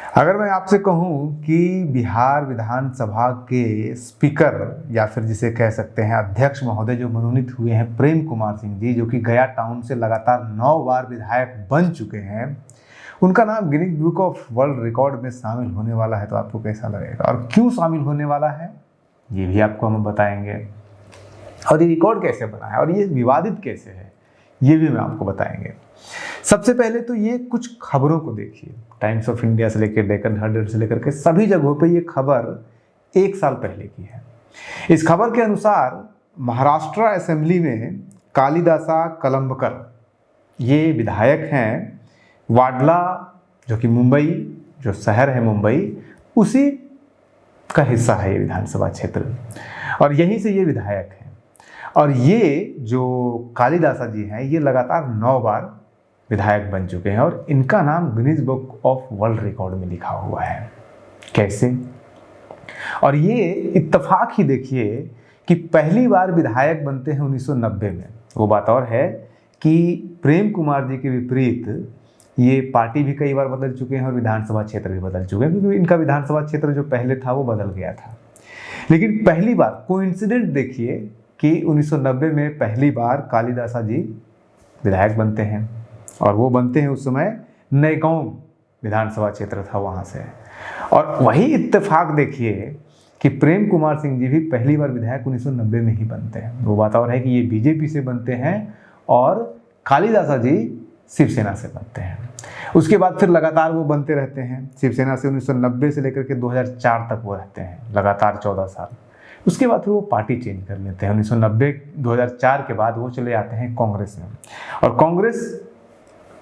अगर मैं आपसे कहूं कि बिहार विधानसभा के स्पीकर या फिर जिसे कह सकते हैं अध्यक्ष महोदय जो मनोनीत हुए हैं प्रेम कुमार सिंह जी, जो कि गया टाउन से लगातार 9 बार विधायक बन चुके हैं, उनका नाम Guinness book of world record में शामिल होने वाला है, तो आपको कैसा लगेगा और क्यों शामिल होने वाला है ये भी आपको हम बताएंगे। और ये रिकॉर्ड कैसे बना है और ये विवादित कैसे है ये भी मैं आपको बताएंगे। सबसे पहले तो ये कुछ खबरों को देखिए, टाइम्स ऑफ इंडिया से लेकर डेक्कन हर्डर से लेकर के सभी जगहों पे ये खबर 1 साल पहले की है। इस खबर के अनुसार महाराष्ट्र असेंबली में कालिदासा कलंबकर ये विधायक हैं, वाडला जो कि मुंबई जो शहर है मुंबई उसी का हिस्सा है ये विधानसभा क्षेत्र, और यहीं से ये विधायक हैं। और ये जो कालिदासा जी हैं ये लगातार 9 बार विधायक बन चुके हैं और इनका नाम Guinness book of world record में लिखा हुआ है। कैसे? और ये इत्तेफाक ही देखिए कि पहली बार विधायक बनते हैं 1990 में। वो बात और है कि प्रेम कुमार जी के विपरीत ये पार्टी भी कई बार बदल चुके हैं और विधानसभा क्षेत्र भी बदल चुके हैं, क्योंकि इनका विधानसभा क्षेत्र जो पहले था वो बदल गया था। लेकिन पहली बार कोइंसिडेंट देखिए कि 1990 में पहली बार कालिदासा जी विधायक बनते हैं और वो बनते हैं उस समय नयगांव विधानसभा क्षेत्र था वहाँ से। और वही इत्तेफाक देखिए कि प्रेम कुमार सिंह जी भी पहली बार विधायक 1990 में ही बनते हैं। वो बात और है कि ये बीजेपी से बनते हैं और कालिदासा जी शिवसेना से बनते हैं। उसके बाद फिर लगातार वो बनते रहते हैं शिवसेना से 1990 से लेकर के 2004 तक वो रहते हैं, लगातार 14 साल। उसके बाद फिर वो पार्टी चेंज कर लेते हैं। 1990-2004 के बाद वो चले जाते हैं कांग्रेस में, और कांग्रेस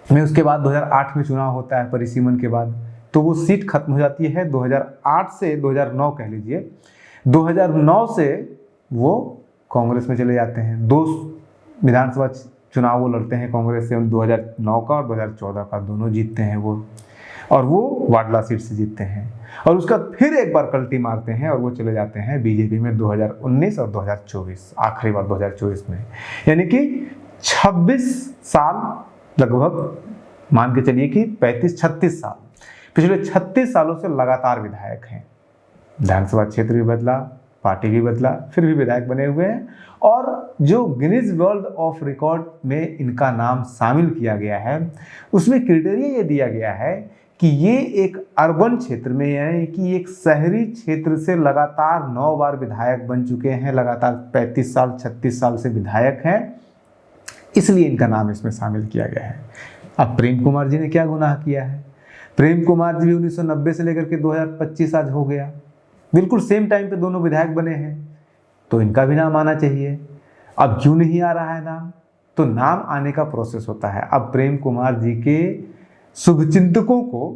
में उसके बाद 2008 में चुनाव होता है परिसीमन के बाद, तो वो सीट खत्म हो जाती है 2008 से 2009 कह लीजिए। 2009 से वो कांग्रेस में चले जाते हैं। 2 विधानसभा चुनाव वो लड़ते हैं कांग्रेस से, 2009 का और 2014 का, दोनों जीतते हैं वो, और वो वाडला सीट से जीतते हैं। और उसका फिर एक बार कल्टी मारते हैं और वो चले जाते हैं बीजेपी में 2019 और 2024, आखिरी बार 2024 में। यानी कि 26 साल लगभग, मान के चलिए कि 35-36 साल, पिछले 36 सालों से लगातार विधायक हैं। विधानसभा क्षेत्र भी बदला, पार्टी भी बदला, फिर भी विधायक बने हुए हैं। और जो गिनीज वर्ल्ड ऑफ रिकॉर्ड में इनका नाम शामिल किया गया है उसमें क्राइटेरिया ये दिया गया है कि ये एक अर्बन क्षेत्र में, यानी कि एक शहरी क्षेत्र से लगातार 9 बार विधायक बन चुके हैं, लगातार 35 साल 36 साल से विधायक हैं, इसलिए इनका नाम इसमें शामिल किया गया है। अब प्रेम कुमार जी ने क्या गुनाह किया है? प्रेम कुमार जी भी 1990 से लेकर के 2025 आज हो गया, बिल्कुल सेम टाइम पे दोनों विधायक बने हैं, तो इनका भी नाम आना चाहिए। अब क्यों नहीं आ रहा है नाम? तो नाम आने का प्रोसेस होता है। अब प्रेम कुमार जी के शुभचिंतकों को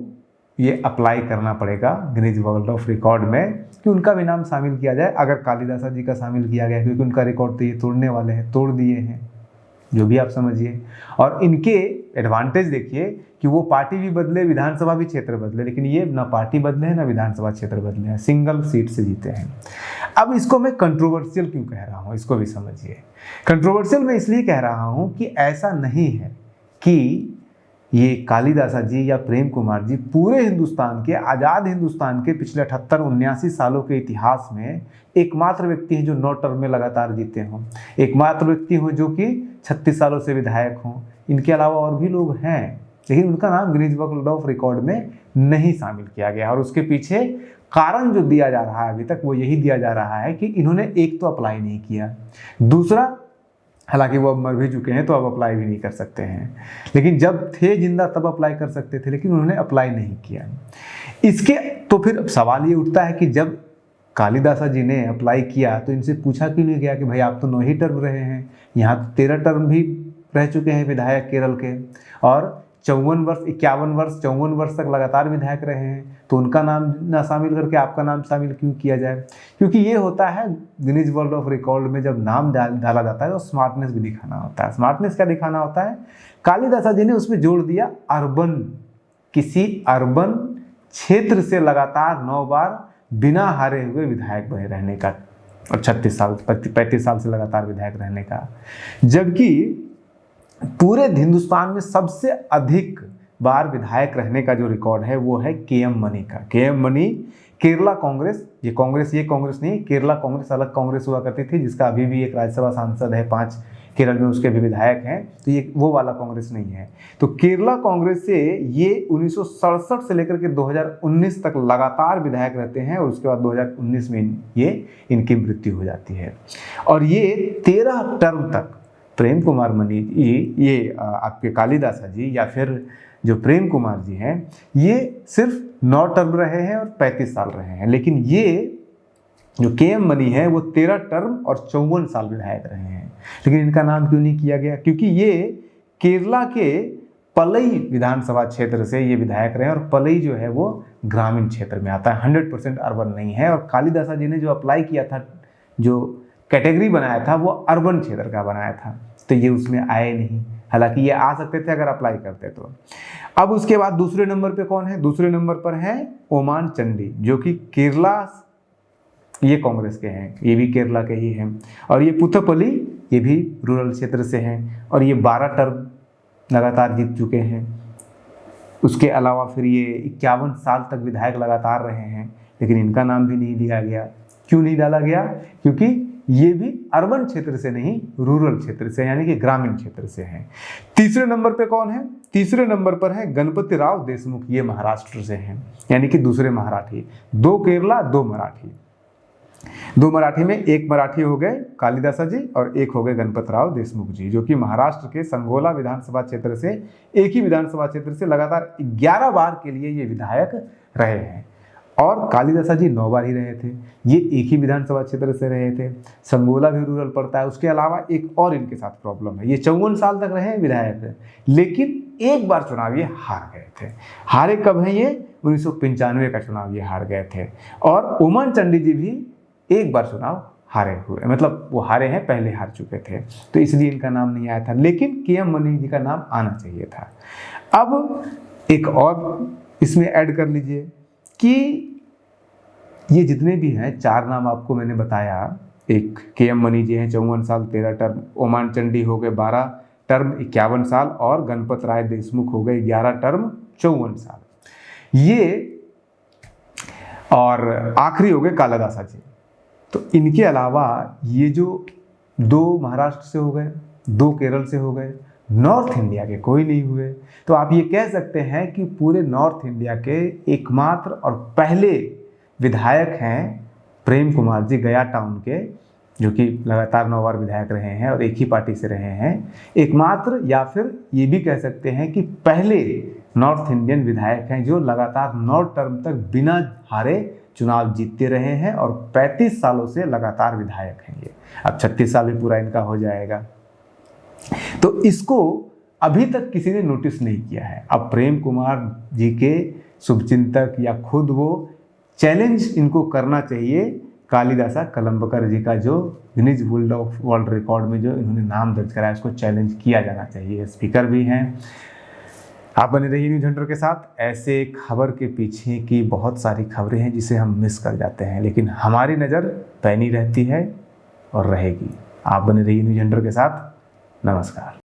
ये अप्लाई करना पड़ेगा गिनीज वर्ल्ड ऑफ रिकॉर्ड में कि उनका भी नाम शामिल किया जाए। अगर कालिदासा जी का शामिल किया गया, क्योंकि उनका रिकॉर्ड तो ये तोड़ने वाले हैं, तोड़ दिए हैं, जो भी आप समझिए। और इनके एडवांटेज देखिए कि वो पार्टी भी बदले, विधानसभा भी क्षेत्र बदले, लेकिन ये ना पार्टी बदले हैं ना विधानसभा क्षेत्र बदले हैं, सिंगल सीट से जीते हैं। अब इसको मैं कंट्रोवर्शियल क्यों कह रहा हूँ, इसको भी समझिए। कंट्रोवर्शियल मैं इसलिए कह रहा हूँ कि ऐसा नहीं है कि ये कालिदासा जी या प्रेम कुमार जी पूरे हिंदुस्तान के, आज़ाद हिंदुस्तान के पिछले 78-79 सालों के इतिहास में एकमात्र व्यक्ति हैं जो 9 टर्म में लगातार जीते हों, एकमात्र व्यक्ति हों जो कि 36 सालों से विधायक हों। इनके अलावा और भी लोग हैं, लेकिन उनका नाम गिनीज वर्ल्ड ऑफ रिकॉर्ड में नहीं शामिल किया गया। और उसके पीछे कारण जो दिया जा रहा है अभी तक वो यही दिया जा रहा है कि इन्होंने एक तो अप्लाई नहीं किया, दूसरा हालांकि वो अब मर भी चुके हैं तो अब अप्लाई भी नहीं कर सकते हैं, लेकिन जब थे जिंदा तब अप्लाई कर सकते थे, लेकिन उन्होंने अप्लाई नहीं किया। इसके तो फिर सवाल ये उठता है कि जब कालिदासा जी ने अप्लाई किया तो इनसे पूछा क्यों नहीं गया कि भाई आप तो 9 ही टर्म रहे हैं, यहाँ तो 13 टर्म भी रह चुके हैं विधायक केरल के, और 51 वर्ष तक लगातार विधायक रहे हैं, तो उनका नाम ना शामिल करके आपका नाम शामिल क्यों किया जाए? क्योंकि ये होता है गिनीज वर्ल्ड ऑफ रिकॉर्ड में जब नाम डाला जाता है तो स्मार्टनेस भी दिखाना होता है। स्मार्टनेस क्या दिखाना होता है? कालिदासा जी ने उसमें जोड़ दिया अर्बन, किसी अर्बन क्षेत्र से लगातार 9 बार बिना हारे हुए विधायक बने रहने का, और 35 साल से लगातार विधायक रहने का। जबकि पूरे हिंदुस्तान में सबसे अधिक बार विधायक रहने का जो रिकॉर्ड है वो है के.एम. मनी का। के.एम. मनी केरला कांग्रेस, ये कांग्रेस नहीं, केरला कांग्रेस अलग कांग्रेस हुआ करती थी, जिसका अभी भी एक राज्यसभा सांसद है, 5 केरल में उसके भी विधायक हैं, तो ये वो वाला कांग्रेस नहीं है। तो केरला कांग्रेस से ये 1967 से लेकर के 2019 तक लगातार विधायक रहते हैं और उसके बाद 2019 में ये इनकी मृत्यु हो जाती है। और ये 13 टर्म तक प्रेम कुमार मनी ये आपके कालिदासा जी या फिर जो प्रेम कुमार जी हैं, ये सिर्फ 9 टर्म रहे हैं और 35 साल रहे हैं। लेकिन ये जो के.एम. मनी है वो 13 टर्म और 54 साल विधायक रहे हैं। लेकिन इनका नाम क्यों नहीं किया गया? क्योंकि ये केरला के पलई विधानसभा क्षेत्र से ये विधायक रहे हैं और पलई जो है वो ग्रामीण क्षेत्र में आता है, 100% अर्बन नहीं है। और कालिदासा जी ने जो अप्लाई किया था, जो कैटेगरी बनाया था, वो अर्बन क्षेत्र का बनाया था, तो ये उसमें आए नहीं। हालांकि ये आ सकते थे अगर अप्लाई करते तो। अब उसके बाद दूसरे नंबर पे कौन है? दूसरे नंबर पर है ओमान चंडी, जो कि केरला, ये कांग्रेस के हैं, ये भी केरला के ही हैं। और ये पुथपली, ये भी रूरल क्षेत्र से हैं और ये 12 टर्म लगातार जीत चुके हैं। उसके अलावा फिर ये 51 साल तक विधायक लगातार रहे हैं, लेकिन इनका नाम भी नहीं लिया गया। क्यों नहीं डाला गया? क्योंकि ये भी अर्बन क्षेत्र से नहीं, रूरल क्षेत्र से, यानी कि ग्रामीण क्षेत्र से हैं। तीसरे नंबर पे कौन है? तीसरे नंबर पर है गणपति राव देशमुख, ये महाराष्ट्र से हैं, यानी कि दूसरे मराठी। 2 केरला, 2 मराठी। 2 मराठी में एक मराठी हो गए कालिदासा जी और एक हो गए गणपत राव देशमुख जी, जो कि महाराष्ट्र के संगोला विधानसभा क्षेत्र से, एक ही विधानसभा क्षेत्र से लगातार 11 बार के लिए ये विधायक रहे हैं। और कालिदासा जी 9 बार ही रहे थे, ये एक ही विधानसभा क्षेत्र से रहे थे। संगोला भी रूरल पड़ता है। उसके अलावा एक और इनके साथ प्रॉब्लम है, ये 54 साल तक रहे विधायक, लेकिन एक बार चुनाव ये हार गए थे। हारे कब हैं ये? 1995 का चुनाव ये हार गए थे। और ओमान चंडी जी भी एक बार चुनाव हारे हुए, मतलब वो हारे हैं, पहले हार चुके थे, तो इसलिए इनका नाम नहीं आया था। लेकिन के.एम. मनी जी का नाम आना चाहिए था। अब एक और इसमें ऐड कर लीजिए कि ये जितने भी हैं, 4 नाम आपको मैंने बताया। एक के.एम. मनी जी हैं, 54 साल 13 टर्म, ओमान चंडी हो गए 12 टर्म 51 साल, और गणपत राय देशमुख हो गए 11 टर्म 54 साल ये, और आखिरी हो गए कालिदासा जी। तो इनके अलावा ये जो 2 महाराष्ट्र से हो गए, 2 केरल से हो गए, नॉर्थ इंडिया के कोई नहीं हुए। तो आप ये कह सकते हैं कि पूरे नॉर्थ इंडिया के एकमात्र और पहले विधायक हैं प्रेम कुमार जी, गया टाउन के, जो कि लगातार 9 बार विधायक रहे हैं और एक ही पार्टी से रहे हैं। एकमात्र, या फिर ये भी कह सकते हैं कि पहले नॉर्थ इंडियन विधायक हैं जो लगातार 9 टर्म तक बिना हारे चुनाव जीतते रहे हैं और 35 सालों से लगातार विधायक हैं ये। अब 36 साल भी पूरा इनका हो जाएगा। तो इसको अभी तक किसी ने नोटिस नहीं किया है। अब प्रेम कुमार जी के शुभचिंतक या खुद वो चैलेंज इनको करना चाहिए कालिदासा कलम्बकर जी का, जो Guinness book of world record में जो इन्होंने नाम दर्ज कराया, उसको चैलेंज किया जाना चाहिए। स्पीकर भी हैं। आप बने रहिए न्यूज हंटर के साथ। ऐसे खबर के पीछे की बहुत सारी खबरें हैं जिसे हम मिस कर जाते हैं, लेकिन हमारी नज़र पैनी रहती है और रहेगी। आप बने रहिए न्यूज हंटर के साथ। नमस्कार।